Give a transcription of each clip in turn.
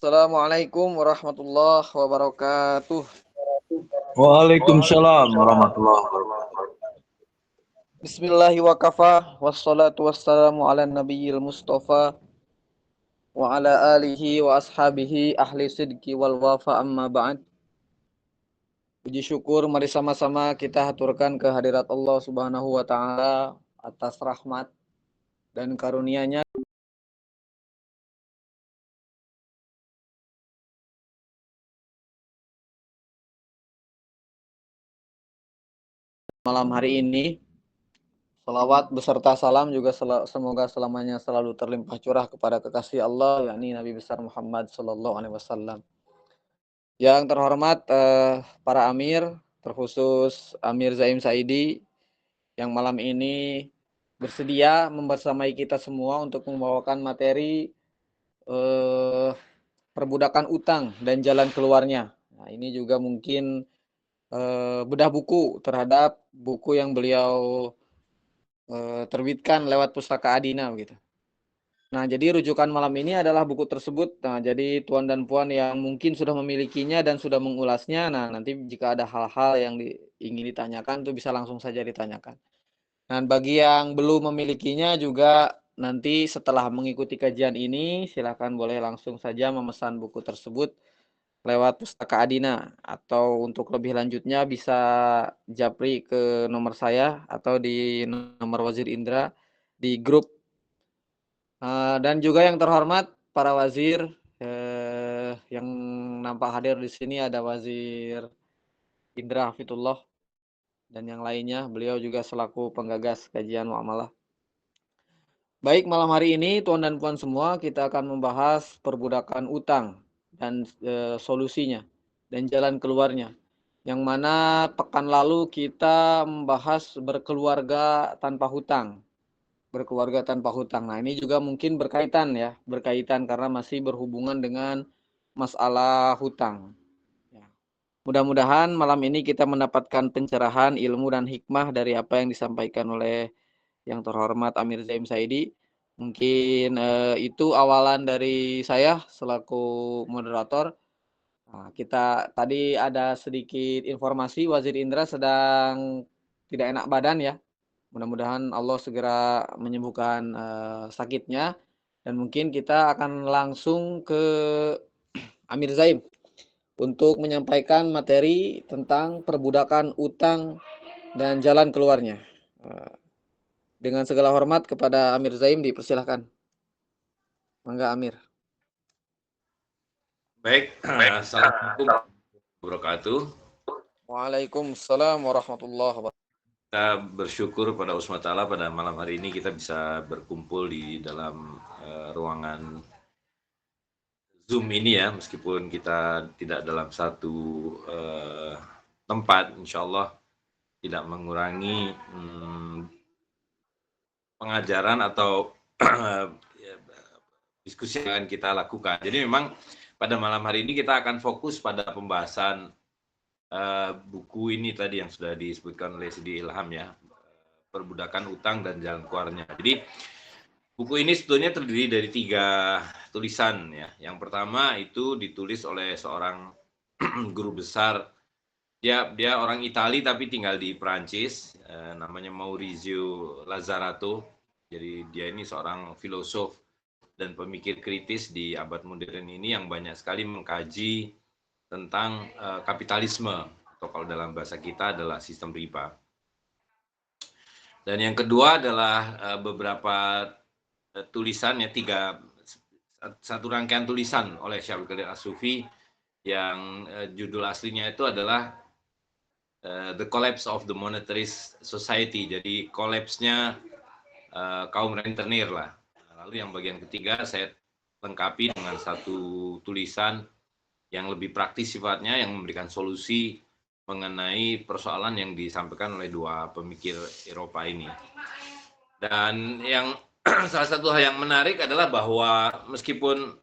Assalamualaikum warahmatullahi wabarakatuh. Waalaikumsalam warahmatullahi wabarakatuh. Bismillahi wa kafa, wassalatu wassalamu ala nabiyil mustafa wa ala alihi wa ashabihi ahli sidki wal wafa amma ba'd. Puji syukur mari sama-sama kita haturkan kehadirat Allah Subhanahu wa taala atas rahmat dan karunia-Nya malam hari ini. Salawat beserta salam juga semoga selamanya selalu terlimpah curah kepada kekasih Allah, yakni Nabi besar Muhammad sallallahu alaihi wasallam. Yang terhormat para amir, terkhusus Amir Zaim Saidi yang malam ini bersedia membersamai kita semua untuk membawakan materi perbudakan utang dan jalan keluarnya. Nah, ini juga mungkin bedah buku terhadap buku yang beliau terbitkan lewat Pustaka Adina begitu. Nah, jadi rujukan malam ini adalah buku tersebut. Nah, jadi tuan dan puan yang mungkin sudah memilikinya dan sudah mengulasnya, nah nanti jika ada hal-hal yang ingin ditanyakan itu bisa langsung saja ditanyakan. Dan bagi yang belum memilikinya juga nanti setelah mengikuti kajian ini silakan boleh langsung saja memesan buku tersebut lewat Pustaka Adina, atau untuk lebih lanjutnya bisa japri ke nomor saya atau di nomor Wazir Indra di grup. Dan juga yang terhormat para wazir yang nampak hadir di sini, ada Wazir Indra Hafidullah dan yang lainnya, beliau juga selaku penggagas kajian muamalah. Baik, malam hari ini tuan dan puan semua kita akan membahas perbudakan utang dan solusinya dan jalan keluarnya. Yang mana pekan lalu kita membahas berkeluarga tanpa hutang. Berkeluarga tanpa hutang. Nah, ini juga mungkin berkaitan ya, berkaitan karena masih berhubungan dengan masalah hutang. Ya. Mudah-mudahan malam ini kita mendapatkan pencerahan ilmu dan hikmah dari apa yang disampaikan oleh yang terhormat Amir Zaim Saidi. Mungkin itu awalan dari saya selaku moderator. Nah, kita tadi ada sedikit informasi Wazir Indra sedang tidak enak badan ya. Mudah-mudahan Allah segera menyembuhkan sakitnya, dan mungkin kita akan langsung ke Amir Zaim untuk menyampaikan materi tentang perbudakan utang dan jalan keluarnya. Dengan segala hormat kepada Amir Zaim, dipersilahkan. Mangga Amir. Baik, assalamualaikum warahmatullahi wabarakatuh. Waalaikumsalam warahmatullahi wabarakatuh. Kita bersyukur pada Allah SWT pada malam hari ini kita bisa berkumpul di dalam ruangan Zoom ini ya, meskipun kita tidak dalam satu tempat, insya Allah tidak mengurangi pengajaran atau diskusi yang akan kita lakukan. Jadi memang pada malam hari ini kita akan fokus pada pembahasan buku ini tadi yang sudah disebutkan oleh Sidi Ilham ya, perbudakan utang dan jalan keluarnya. Jadi buku ini sebetulnya terdiri dari 3 tulisan ya. Yang pertama itu ditulis oleh seorang guru besar. Dia orang Itali tapi tinggal di Perancis, namanya Maurizio Lazzarato. Jadi dia ini seorang filosof dan pemikir kritis di abad modern ini yang banyak sekali mengkaji tentang kapitalisme, atau kalau dalam bahasa kita adalah sistem riba. Dan yang kedua adalah beberapa tulisan ya, satu rangkaian tulisan oleh Syekh Abdul Qadir As-Sufi yang judul aslinya itu adalah The Collapse of the Monetarist Society. Jadi kolapsnya kaum rentenir lah. Lalu yang bagian ketiga saya lengkapi dengan satu tulisan yang lebih praktis sifatnya, yang memberikan solusi mengenai persoalan yang disampaikan oleh dua pemikir Eropa ini. Dan yang salah satu hal yang menarik adalah bahwa meskipun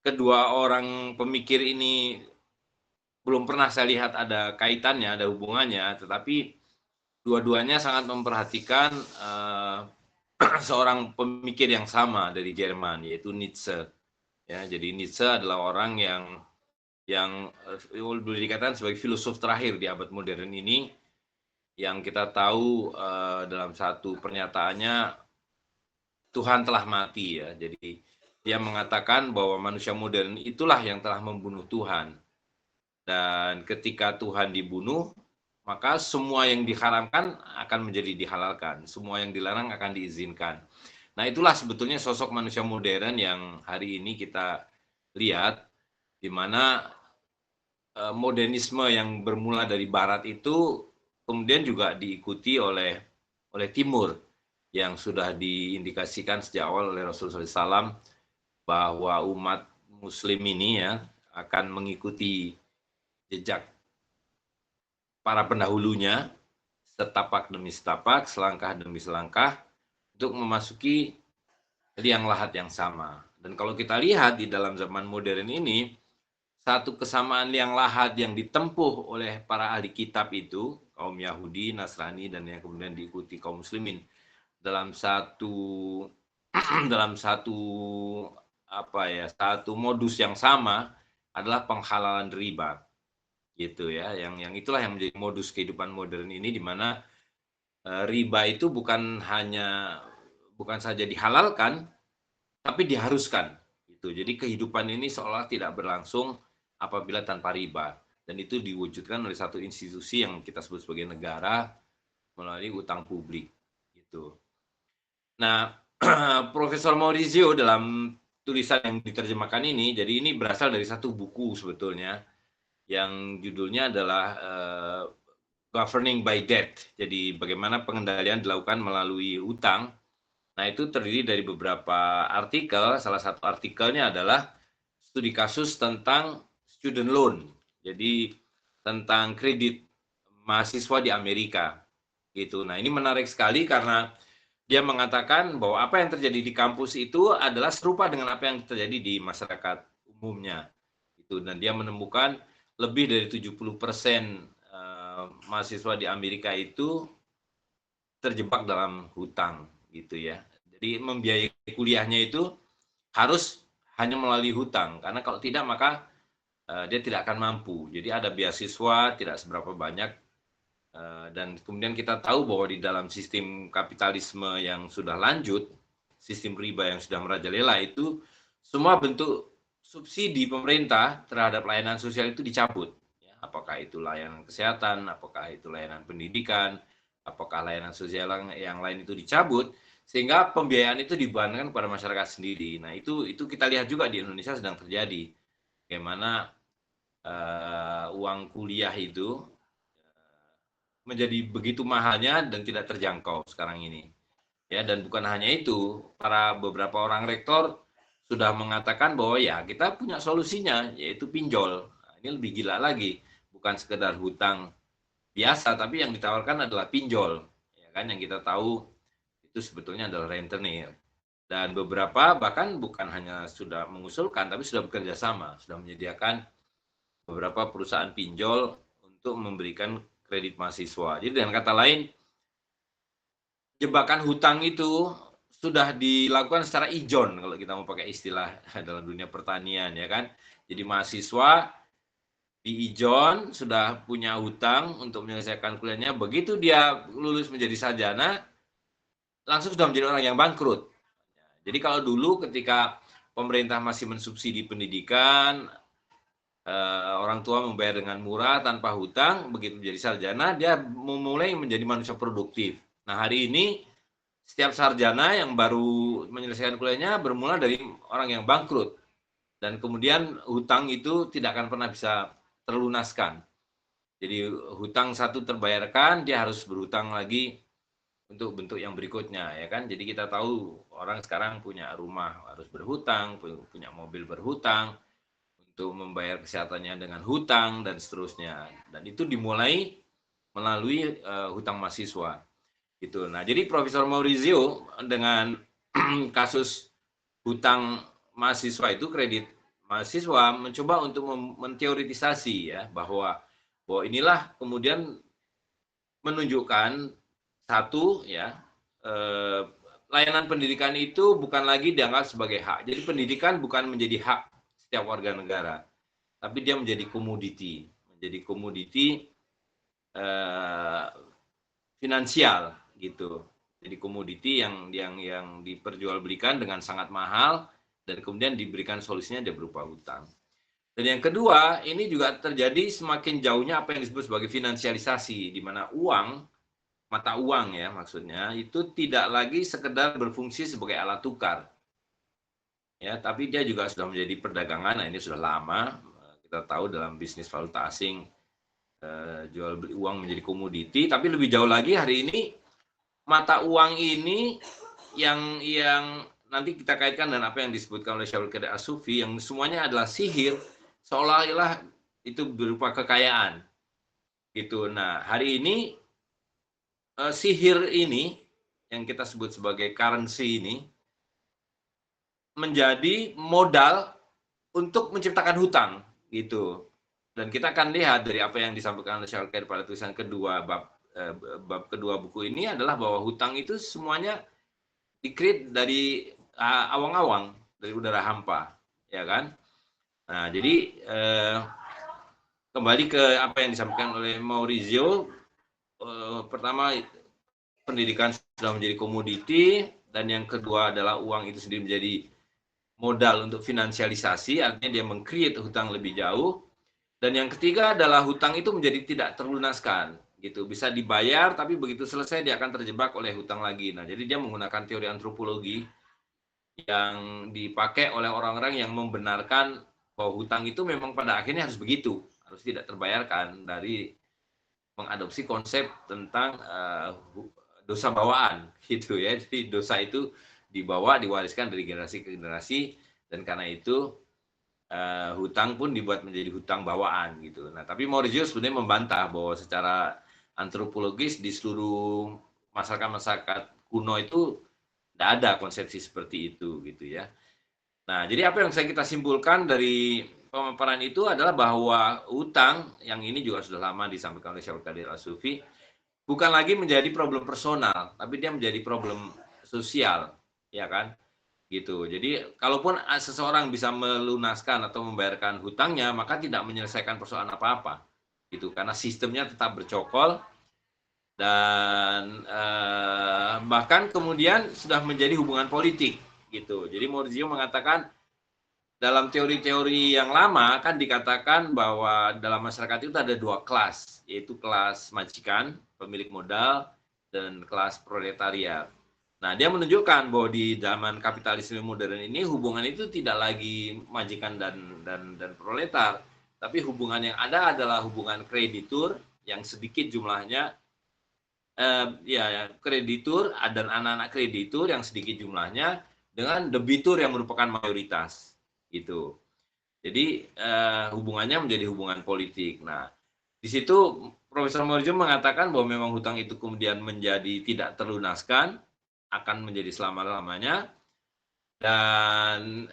kedua orang pemikir ini belum pernah saya lihat ada kaitannya, ada hubungannya, tetapi dua-duanya sangat memperhatikan seorang pemikir yang sama dari Jerman, yaitu Nietzsche. Ya, jadi Nietzsche adalah orang yang boleh dikatakan sebagai filosof terakhir di abad modern ini, yang kita tahu dalam satu pernyataannya Tuhan telah mati ya. Jadi dia mengatakan bahwa manusia modern itulah yang telah membunuh Tuhan. Dan ketika Tuhan dibunuh, maka semua yang diharamkan akan menjadi dihalalkan, semua yang dilarang akan diizinkan. Nah, itulah sebetulnya sosok manusia modern yang hari ini kita lihat, di mana modernisme yang bermula dari barat itu kemudian juga diikuti oleh timur, yang sudah diindikasikan sejak awal oleh Rasulullah SAW bahwa umat muslim ini ya akan mengikuti jejak para pendahulunya, setapak demi setapak, selangkah demi selangkah, untuk memasuki liang lahat yang sama. Dan kalau kita lihat di dalam zaman modern ini, satu kesamaan liang lahat yang ditempuh oleh para ahli kitab itu, kaum Yahudi, Nasrani, dan yang kemudian diikuti kaum muslimin, dalam satu satu modus yang sama adalah penghalalan riba, gitu ya. Yang itulah yang menjadi modus kehidupan modern ini, di mana riba itu bukan saja dihalalkan, tapi diharuskan. Gitu. Jadi kehidupan ini seolah tidak berlangsung apabila tanpa riba, dan itu diwujudkan oleh satu institusi yang kita sebut sebagai negara melalui utang publik. Gitu. Nah, Profesor Maurizio dalam tulisan yang diterjemahkan ini, jadi ini berasal dari satu buku sebetulnya, yang judulnya adalah Governing by Debt. Jadi bagaimana pengendalian dilakukan melalui utang. Nah, itu terdiri dari beberapa artikel. Salah satu artikelnya adalah studi kasus tentang student loan. Jadi tentang kredit mahasiswa di Amerika. Gitu. Nah, ini menarik sekali karena dia mengatakan bahwa apa yang terjadi di kampus itu adalah serupa dengan apa yang terjadi di masyarakat umumnya. Gitu. Dan dia menemukan lebih dari 70% mahasiswa di Amerika itu terjebak dalam hutang, gitu ya. Jadi membiayai kuliahnya itu harus hanya melalui hutang, karena kalau tidak maka dia tidak akan mampu. Jadi ada beasiswa tidak seberapa banyak, dan kemudian kita tahu bahwa di dalam sistem kapitalisme yang sudah lanjut, sistem riba yang sudah merajalela itu, semua bentuk subsidi pemerintah terhadap layanan sosial itu dicabut. Apakah itu layanan kesehatan, apakah itu layanan pendidikan, apakah layanan sosial yang lain itu dicabut, sehingga pembiayaan itu dibebankan kepada masyarakat sendiri. Nah, itu kita lihat juga di Indonesia sedang terjadi. Bagaimana uang kuliah itu menjadi begitu mahalnya dan tidak terjangkau sekarang ini. Ya, dan bukan hanya itu, beberapa orang rektor sudah mengatakan bahwa ya kita punya solusinya, yaitu pinjol. Nah, ini lebih gila lagi, bukan sekedar hutang biasa, tapi yang ditawarkan adalah pinjol. Ya kan, yang kita tahu itu sebetulnya adalah rentenir. Dan beberapa bahkan bukan hanya sudah mengusulkan, tapi sudah bekerja sama, sudah menyediakan beberapa perusahaan pinjol untuk memberikan kredit mahasiswa. Jadi dengan kata lain, jebakan hutang itu sudah dilakukan secara ijon, kalau kita mau pakai istilah dalam dunia pertanian, ya kan. Jadi mahasiswa di ijon sudah punya hutang untuk menyelesaikan kuliahnya, begitu dia lulus menjadi sarjana, langsung sudah menjadi orang yang bangkrut. Jadi kalau dulu ketika pemerintah masih mensubsidi pendidikan, orang tua membayar dengan murah tanpa hutang, begitu menjadi sarjana dia memulai menjadi manusia produktif. Nah, hari ini setiap sarjana yang baru menyelesaikan kuliahnya bermula dari orang yang bangkrut. Dan kemudian hutang itu tidak akan pernah bisa terlunaskan. Jadi hutang satu terbayarkan, dia harus berhutang lagi untuk bentuk yang berikutnya, ya kan? Jadi kita tahu orang sekarang punya rumah harus berhutang, punya mobil berhutang, untuk membayar kesehatannya dengan hutang dan seterusnya. Dan itu dimulai melalui hutang mahasiswa. Gitu. Nah, jadi Profesor Maurizio dengan kasus hutang mahasiswa itu, kredit mahasiswa, mencoba untuk menteoritisasi ya bahwa inilah kemudian menunjukkan satu ya, layanan pendidikan itu bukan lagi dianggap sebagai hak. Jadi pendidikan bukan menjadi hak setiap warga negara, tapi dia menjadi komoditi, finansial gitu. Jadi komoditi yang diperjualbelikan dengan sangat mahal dan kemudian diberikan solusinya dia berupa hutang. Dan yang kedua, ini juga terjadi semakin jauhnya apa yang disebut sebagai finansialisasi, di mana uang, mata uang ya maksudnya, itu tidak lagi sekedar berfungsi sebagai alat tukar. Ya, tapi dia juga sudah menjadi perdagangan. Nah, ini sudah lama kita tahu dalam bisnis valuta asing, jual beli uang menjadi komoditi. Tapi lebih jauh lagi hari ini mata uang ini yang nanti kita kaitkan dengan apa yang disebutkan oleh Syarul Qadir As-Sufi, yang semuanya adalah sihir, seolah-olah itu berupa kekayaan gitu. Nah, hari ini sihir ini yang kita sebut sebagai currency ini menjadi modal untuk menciptakan hutang gitu. Dan kita akan lihat dari apa yang disampaikan oleh Syarul Qadir pada tulisan kedua bab kedua buku ini adalah bahwa hutang itu semuanya di-create dari awang-awang, dari udara hampa, ya kan? Nah, jadi kembali ke apa yang disampaikan oleh Maurizio, pertama pendidikan sudah menjadi komoditi, dan yang kedua adalah uang itu sendiri menjadi modal untuk finansialisasi, artinya dia meng-create hutang lebih jauh. Dan yang ketiga adalah hutang itu menjadi tidak terlunaskan, gitu. Bisa dibayar, tapi begitu selesai dia akan terjebak oleh hutang lagi. Nah, jadi dia menggunakan teori antropologi yang dipakai oleh orang-orang yang membenarkan bahwa hutang itu memang pada akhirnya harus begitu, harus tidak terbayarkan, dari mengadopsi konsep tentang dosa bawaan, gitu ya. Jadi dosa itu dibawa, diwariskan dari generasi ke generasi, dan karena itu hutang pun dibuat menjadi hutang bawaan gitu. Nah, tapi Maurizio sebenarnya membantah bahwa secara antropologis di seluruh masyarakat kuno itu tidak ada konsepsi seperti itu gitu ya. Nah, jadi apa yang kita simpulkan dari pemaparan itu adalah bahwa hutang yang ini juga sudah lama disampaikan oleh Syarul Qadir As-Sufi bukan lagi menjadi problem personal, tapi dia menjadi problem sosial, ya kan? Gitu. Jadi kalaupun seseorang bisa melunaskan atau membayarkan hutangnya, maka tidak menyelesaikan persoalan apa-apa. Gitu. Karena sistemnya tetap bercokol dan bahkan kemudian sudah menjadi hubungan politik gitu. Jadi Maurizio mengatakan dalam teori-teori yang lama kan dikatakan bahwa dalam masyarakat itu ada dua kelas, yaitu kelas majikan, pemilik modal, dan kelas proletariat. Nah, dia menunjukkan bahwa di zaman kapitalisme modern ini hubungan itu tidak lagi majikan dan proletar, tapi hubungan yang ada adalah hubungan kreditur yang sedikit jumlahnya, kreditur dan anak-anak kreditur yang sedikit jumlahnya dengan debitur yang merupakan mayoritas, gitu. Jadi hubungannya menjadi hubungan politik. Nah, di situ Profesor Maurizio mengatakan bahwa memang hutang itu kemudian menjadi tidak terlunaskan, akan menjadi selama-lamanya, dan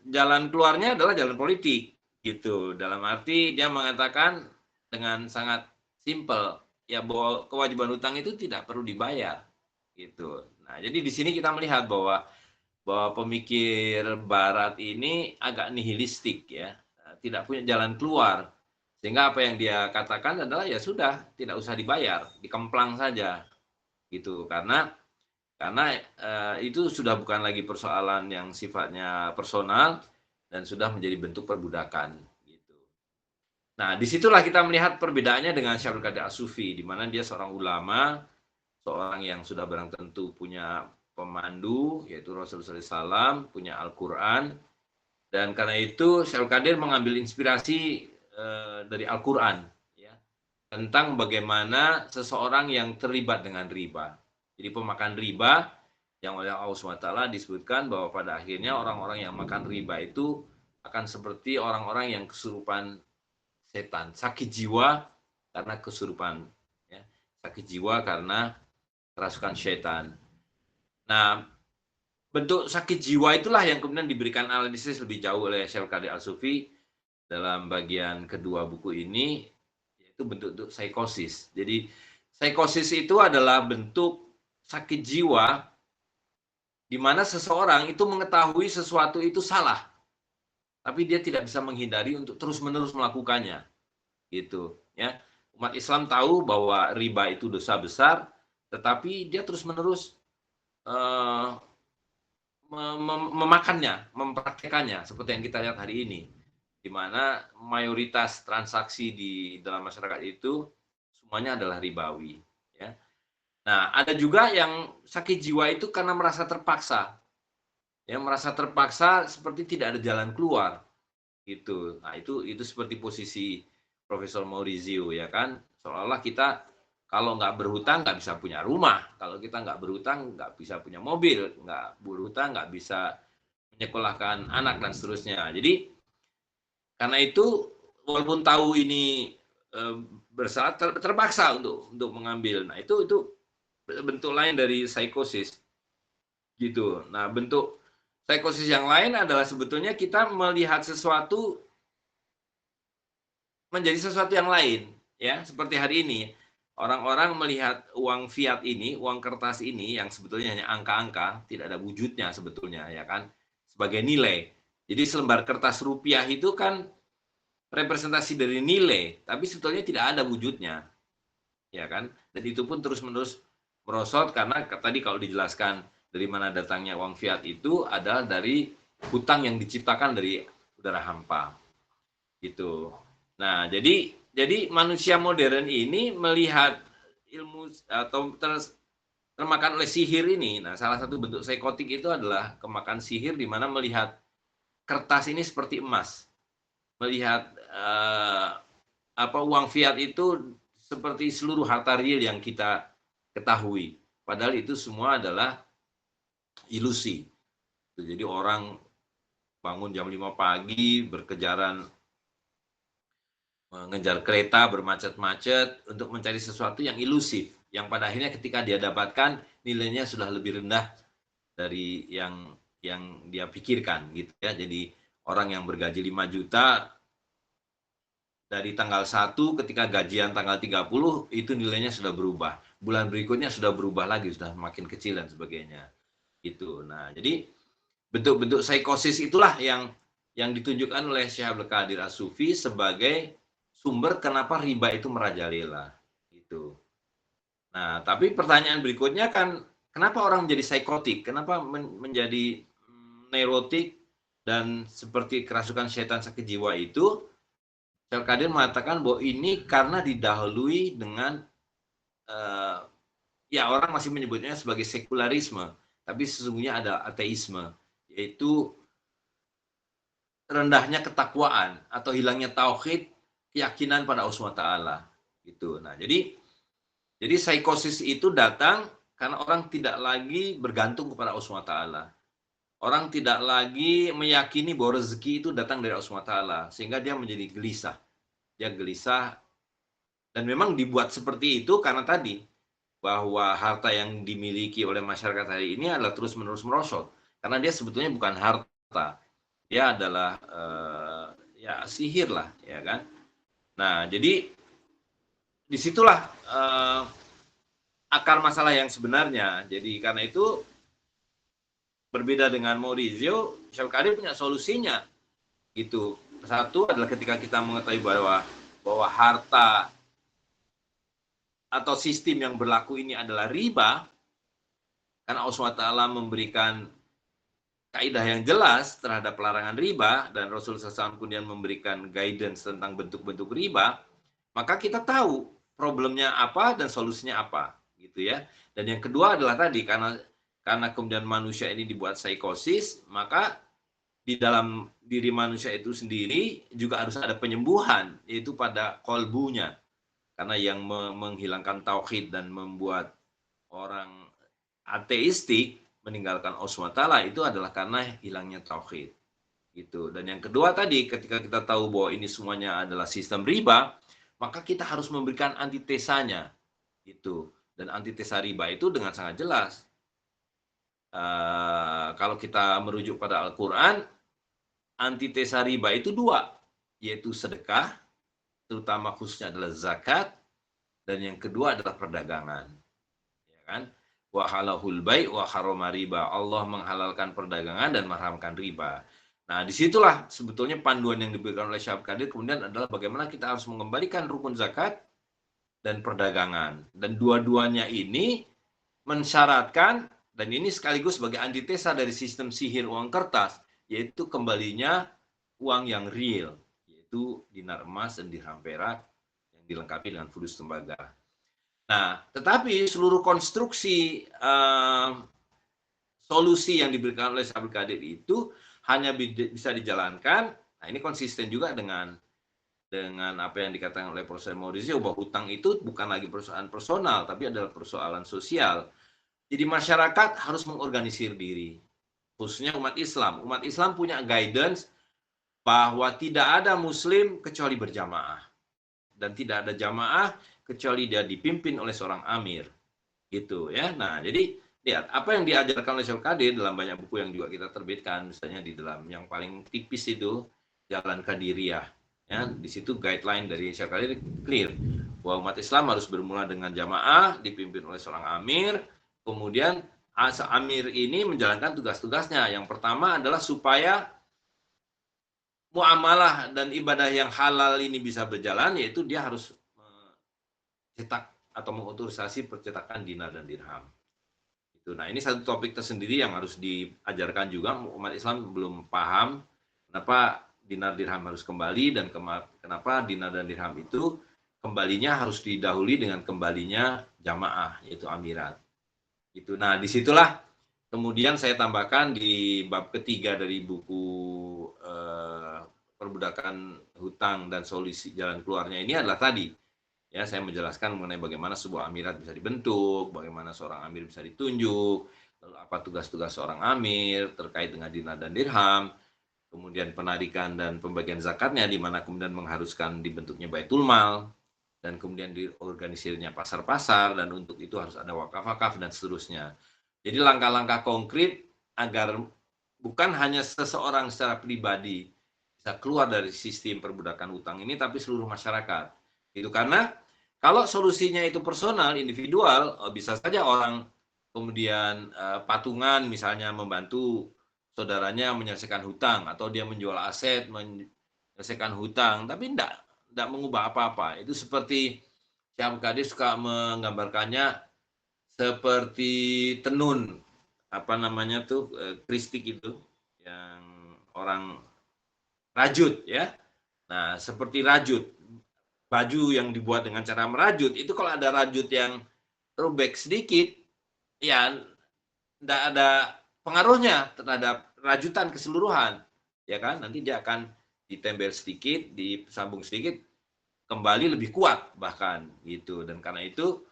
jalan keluarnya adalah jalan politik gitu. Dalam arti dia mengatakan dengan sangat simpel ya bahwa kewajiban hutang itu tidak perlu dibayar gitu. Nah, jadi di sini kita melihat bahwa pemikir barat ini agak nihilistik ya, tidak punya jalan keluar, sehingga apa yang dia katakan adalah ya sudah, tidak usah dibayar, dikemplang saja gitu. Karena itu sudah bukan lagi persoalan yang sifatnya personal dan sudah menjadi bentuk perbudakan gitu. Nah, disitulah kita melihat perbedaannya dengan Syarul Qadir As-Sufi, di mana dia seorang ulama, seorang yang sudah barang tentu punya pemandu, yaitu Rasulullah SAW, punya Al-Quran, dan karena itu Syekh Qadir mengambil inspirasi dari Al-Quran, ya, tentang bagaimana seseorang yang terlibat dengan riba. Jadi pemakan riba, yang oleh Allah SWT disebutkan bahwa pada akhirnya orang-orang yang makan riba itu akan seperti orang-orang yang kesurupan setan, sakit jiwa karena kesurupan, ya, sakit jiwa karena kerasukan setan. Nah, bentuk sakit jiwa itulah yang kemudian diberikan analisis lebih jauh oleh Syekh Qadir Al-Sufi dalam bagian kedua buku ini, yaitu bentuk psikosis. Jadi psikosis itu adalah bentuk sakit jiwa di mana seseorang itu mengetahui sesuatu itu salah, tapi dia tidak bisa menghindari untuk terus-menerus melakukannya. Gitu, ya. Umat Islam tahu bahwa riba itu dosa besar, tetapi dia terus-menerus memakannya, mempraktekannya, seperti yang kita lihat hari ini, di mana mayoritas transaksi di dalam masyarakat itu semuanya adalah ribawi. Ya. Nah, ada juga yang sakit jiwa itu karena merasa terpaksa, ya, merasa terpaksa seperti tidak ada jalan keluar, gitu. Nah, itu seperti posisi Profesor Maurizio, ya kan, seolah-olah kita kalau nggak berhutang nggak bisa punya rumah, kalau kita nggak berhutang nggak bisa punya mobil, nggak berhutang nggak bisa menyekolahkan anak dan seterusnya. Jadi karena itu walaupun tahu ini bersalah, terpaksa untuk mengambil. Nah, itu bentuk lain dari psikosis, gitu. Nah, bentuk psikosis yang lain adalah sebetulnya kita melihat sesuatu menjadi sesuatu yang lain, ya, seperti hari ini. Orang-orang melihat uang fiat ini, uang kertas ini yang sebetulnya hanya angka-angka, tidak ada wujudnya sebetulnya, ya kan, sebagai nilai. Jadi selembar kertas rupiah itu kan representasi dari nilai, tapi sebetulnya tidak ada wujudnya, ya kan. Dan itu pun terus-menerus merosot karena tadi kalau dijelaskan dari mana datangnya uang fiat itu adalah dari hutang yang diciptakan dari udara hampa, gitu. Nah, jadi manusia modern ini melihat ilmu atau termakan oleh sihir ini. Nah, salah satu bentuk psikotik itu adalah kemakan sihir di mana melihat kertas ini seperti emas. Melihat uang fiat itu seperti seluruh harta real yang kita ketahui. Padahal itu semua adalah ilusi. Jadi orang bangun jam 5 pagi, berkejaran mengejar kereta bermacet-macet untuk mencari sesuatu yang ilusif, yang pada akhirnya ketika dia dapatkan nilainya sudah lebih rendah dari yang dia pikirkan, gitu ya. Jadi orang yang bergaji 5 juta dari tanggal 1 ketika gajian tanggal 30 itu nilainya sudah berubah. Bulan berikutnya sudah berubah lagi, sudah makin kecil dan sebagainya. Gitu. Nah, jadi bentuk-bentuk psikosis itulah yang ditunjukkan oleh Syekh Abdul Qadir As-Sufi sebagai sumber kenapa riba itu merajalela, gitu. Nah, tapi pertanyaan berikutnya kan, kenapa orang menjadi psikotik? Kenapa menjadi neurotik dan seperti kerasukan setan sakit jiwa itu? Syekh Qadir mengatakan bahwa ini karena didahului dengan ya orang masih menyebutnya sebagai sekularisme, tapi sesungguhnya ada ateisme, yaitu rendahnya ketakwaan atau hilangnya tauhid, keyakinan pada Allah SWT, gitu. Nah, jadi psikosis itu datang karena orang tidak lagi bergantung kepada Allah SWT. Orang tidak lagi meyakini bahwa rezeki itu datang dari Allah SWT, sehingga dia menjadi gelisah. Dia gelisah, dan memang dibuat seperti itu karena tadi, bahwa harta yang dimiliki oleh masyarakat hari ini adalah terus-menerus merosot. Karena dia sebetulnya bukan harta, dia adalah ya sihir lah, ya kan. Nah, jadi disitulah akar masalah yang sebenarnya. Jadi karena itu berbeda dengan Maurizio, Syekh Qadir punya solusinya. Gitu. Satu adalah ketika kita mengetahui bahwa harta atau sistem yang berlaku ini adalah riba, karena Allah SWT memberikan kaidah yang jelas terhadap pelarangan riba, dan Rasulullah SAW kemudian memberikan guidance tentang bentuk-bentuk riba, maka kita tahu problemnya apa dan solusinya apa, gitu ya. Dan yang kedua adalah tadi, karena karena kemudian manusia ini dibuat psikosis, maka di dalam diri manusia itu sendiri juga harus ada penyembuhan, yaitu pada kolbunya. Karena yang menghilangkan tauhid dan membuat orang ateistik, meninggalkan Allah SWT, itu adalah karena hilangnya tauhid. Gitu. Dan yang kedua tadi, ketika kita tahu bahwa ini semuanya adalah sistem riba, maka kita harus memberikan antitesanya. Gitu. Dan antitesa riba itu dengan sangat jelas. Kalau kita merujuk pada Al-Quran, antitesa riba itu dua, yaitu sedekah, terutama khususnya adalah zakat, dan yang kedua adalah perdagangan. Ya kan? Wa halahul bai' wa harama riba. Allah menghalalkan perdagangan dan mengharamkan riba. Nah, disitulah sebetulnya panduan yang diberikan oleh Syekh Qadir kemudian adalah bagaimana kita harus mengembalikan rukun zakat dan perdagangan. Dan dua-duanya ini mensyaratkan, dan ini sekaligus sebagai antitesa dari sistem sihir uang kertas, yaitu kembalinya uang yang real, yaitu dinar emas dan dirham perak yang dilengkapi dengan fulus tembaga. Nah, tetapi seluruh konstruksi solusi yang diberikan oleh Syekh Qadir itu hanya bisa dijalankan. Nah, ini konsisten juga dengan apa yang dikatakan oleh Profesor Maurizio, bahwa hutang itu bukan lagi persoalan personal, tapi adalah persoalan sosial. Jadi masyarakat harus mengorganisir diri, khususnya umat Islam. Umat Islam punya guidance bahwa tidak ada Muslim kecuali berjamaah, dan tidak ada jamaah kecuali dia dipimpin oleh seorang amir, gitu ya. Nah, jadi lihat apa yang diajarkan oleh Syekh Qadir dalam banyak buku yang juga kita terbitkan, misalnya di dalam yang paling tipis itu Jalan Qadiriyah, ya. Di situ guideline dari Syekh Qadir clear bahwa umat Islam harus bermula dengan jamaah dipimpin oleh seorang amir. Kemudian amir ini menjalankan tugas-tugasnya. Yang pertama adalah supaya muamalah dan ibadah yang halal ini bisa berjalan, yaitu dia harus cetak atau mengotorisasi percetakan dinar dan dirham. Nah, ini satu topik tersendiri yang harus diajarkan juga. Umat Islam belum paham kenapa dinar dirham harus kembali, dan kenapa dinar dan dirham itu kembalinya harus didahului dengan kembalinya jamaah, yaitu amirat. Nah, disitulah kemudian saya tambahkan di bab ketiga dari buku perbudakan hutang dan solusi jalan keluarnya ini adalah tadi. Ya, saya menjelaskan mengenai bagaimana sebuah amirat bisa dibentuk, bagaimana seorang amir bisa ditunjuk, lalu apa tugas-tugas seorang amir terkait dengan dinar dan dirham, kemudian penarikan dan pembagian zakatnya, di mana kemudian mengharuskan dibentuknya baitul mal, dan kemudian diorganisirnya pasar-pasar, dan untuk itu harus ada wakaf-wakaf dan seterusnya. Jadi langkah-langkah konkret agar bukan hanya seseorang secara pribadi bisa keluar dari sistem perbudakan hutang ini, tapi seluruh masyarakat. Itu karena kalau solusinya itu personal, individual, bisa saja orang kemudian patungan misalnya membantu saudaranya menyelesaikan hutang, atau dia menjual aset menyelesaikan hutang, tapi tidak mengubah apa-apa. Itu seperti Syekh Qadir suka menggambarkannya seperti tenun, apa namanya tuh, kristik itu, yang orang rajut ya. Nah, seperti rajut. Baju yang dibuat dengan cara merajut, itu kalau ada rajut yang robek sedikit, ya tidak ada pengaruhnya terhadap rajutan keseluruhan, ya kan? Nanti dia akan ditembel sedikit, disambung sedikit, kembali lebih kuat bahkan gitu. Dan karena itu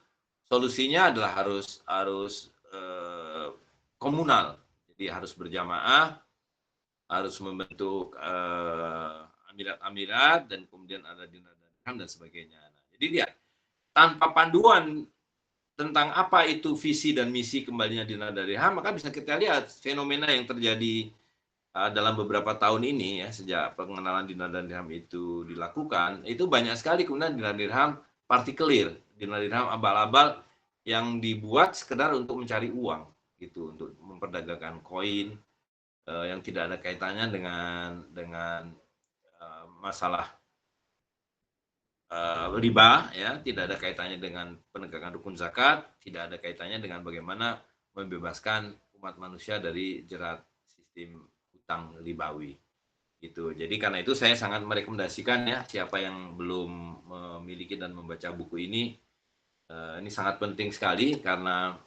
solusinya adalah harus komunal, jadi harus berjamaah, harus membentuk amirat-amirat, dan kemudian ada dinar dan sebagainya. Nah, jadi lihat, tanpa panduan tentang apa itu visi dan misi kembalinya dinar dan dirham, maka bisa kita lihat fenomena yang terjadi dalam beberapa tahun ini, ya, sejak pengenalan dinar dan dirham itu dilakukan, itu banyak sekali kemudian dinar dirham partikelir, dinar dirham abal-abal yang dibuat sekedar untuk mencari uang, gitu, untuk memperdagangkan koin yang tidak ada kaitannya dengan masalah riba, ya, tidak ada kaitannya dengan penegakan rukun zakat, tidak ada kaitannya dengan bagaimana membebaskan umat manusia dari jerat sistem hutang ribawi, gitu. Jadi karena itu saya sangat merekomendasikan, ya, siapa yang belum memiliki dan membaca buku ini sangat penting sekali, karena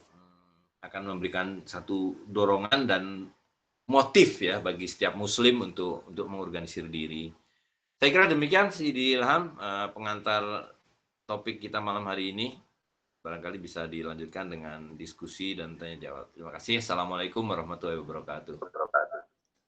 akan memberikan satu dorongan dan motif ya bagi setiap muslim untuk mengorganisir diri. Saya kira demikian Sidi Ilham, pengantar topik kita malam hari ini. Barangkali bisa dilanjutkan dengan diskusi dan tanya jawab. Terima kasih. Assalamualaikum warahmatullahi wabarakatuh.